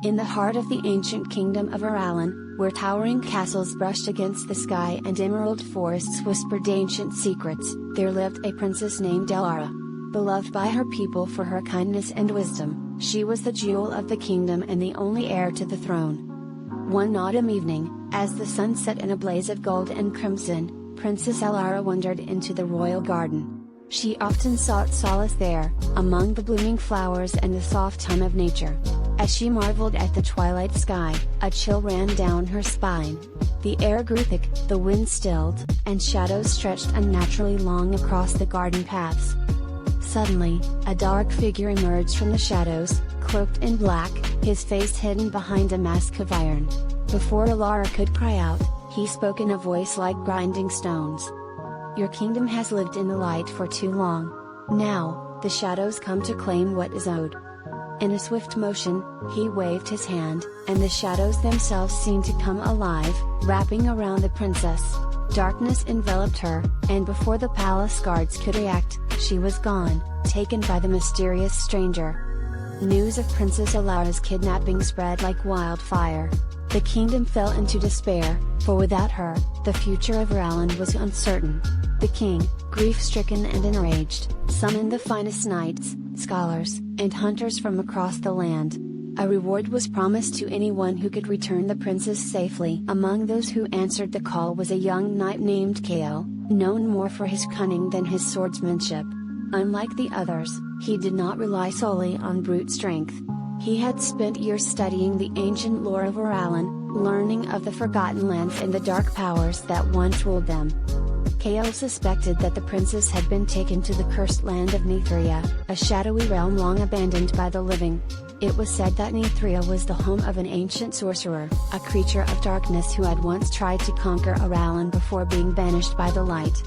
In the heart of the ancient kingdom of Aralyn, where towering castles brushed against the sky and emerald forests whispered ancient secrets, there lived a princess named Elara. Beloved by her people for her kindness and wisdom, she was the jewel of the kingdom and the only heir to the throne. One autumn evening, as the sun set in a blaze of gold and crimson, Princess Elara wandered into the royal garden. She often sought solace there, among the blooming flowers and the soft hum of nature. As she marveled at the twilight sky, a chill ran down her spine. The air grew thick, the wind stilled, and shadows stretched unnaturally long across the garden paths. Suddenly, a dark figure emerged from the shadows, cloaked in black, his face hidden behind a mask of iron. Before Elara could cry out, he spoke in a voice like grinding stones. "Your kingdom has lived in the light for too long. Now, the shadows come to claim what is owed." In a swift motion, he waved his hand, and the shadows themselves seemed to come alive, wrapping around the princess. Darkness enveloped her, and before the palace guards could react, she was gone, taken by the mysterious stranger. News of Princess Elara's kidnapping spread like wildfire. The kingdom fell into despair, for without her, the future of Aralyn was uncertain. The king, grief-stricken and enraged, summoned the finest knights, scholars, and hunters from across the land. A reward was promised to anyone who could return the princess safely. Among those who answered the call was a young knight named Kael, known more for his cunning than his swordsmanship. Unlike the others, he did not rely solely on brute strength. He had spent years studying the ancient lore of Aralyn, learning of the Forgotten Lands and the dark powers that once ruled them. Kael suspected that the princess had been taken to the cursed land of Nithria, a shadowy realm long abandoned by the living. It was said that Nithria was the home of an ancient sorcerer, a creature of darkness who had once tried to conquer Aralyn before being banished by the light.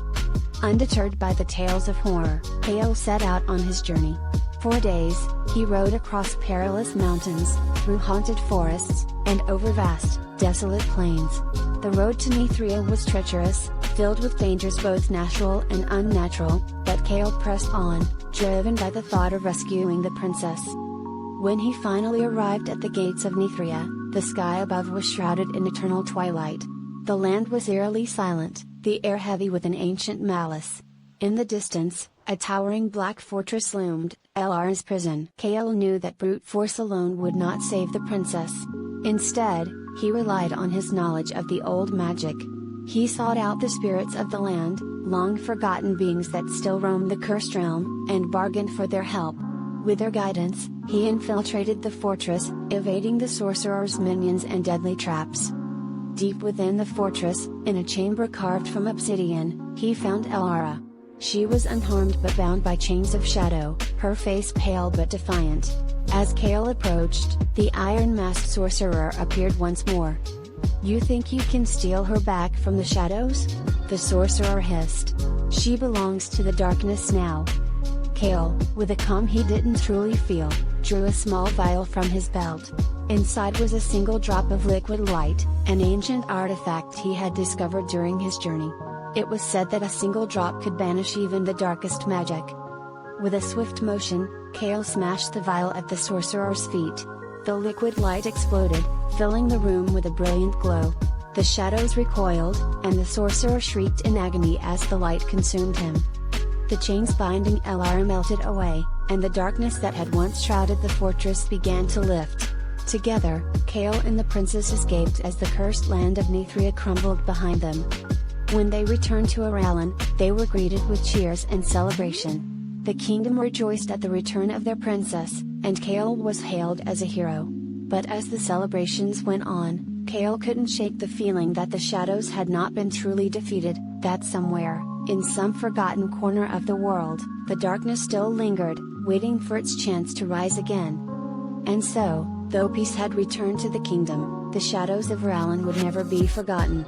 Undeterred by the tales of horror, Kael set out on his journey. For days, he rode across perilous mountains, through haunted forests, and over vast, desolate plains. The road to Nithria was treacherous, filled with dangers both natural and unnatural, but Kael pressed on, driven by the thought of rescuing the princess. When he finally arrived at the gates of Nithria, the sky above was shrouded in eternal twilight. The land was eerily silent, the air heavy with an ancient malice. In the distance, a towering black fortress loomed, Elara's prison. Kael knew that brute force alone would not save the princess. Instead, he relied on his knowledge of the old magic. He sought out the spirits of the land, long-forgotten beings that still roam the cursed realm, and bargained for their help. With their guidance, he infiltrated the fortress, evading the sorcerer's minions and deadly traps. Deep within the fortress, in a chamber carved from obsidian, he found Elara. She was unharmed but bound by chains of shadow, her face pale but defiant. As Kael approached, the iron-masked sorcerer appeared once more. "You think you can steal her back from the shadows?" the sorcerer hissed. "She belongs to the darkness now." Kael, with a calm he didn't truly feel, drew a small vial from his belt. Inside was a single drop of liquid light, an ancient artifact he had discovered during his journey. It was said that a single drop could banish even the darkest magic. With a swift motion, Kael smashed the vial at the sorcerer's feet. The liquid light exploded, filling the room with a brilliant glow. The shadows recoiled, and the sorcerer shrieked in agony as the light consumed him. The chains binding Elara melted away, and the darkness that had once shrouded the fortress began to lift. Together, Kael and the princess escaped as the cursed land of Nithria crumbled behind them. When they returned to Aralyn, they were greeted with cheers and celebration. The kingdom rejoiced at the return of their princess, and Kael was hailed as a hero. But as the celebrations went on, Kael couldn't shake the feeling that the shadows had not been truly defeated, that somewhere, in some forgotten corner of the world, the darkness still lingered, waiting for its chance to rise again. And so, though peace had returned to the kingdom, the shadows of Aralyn would never be forgotten.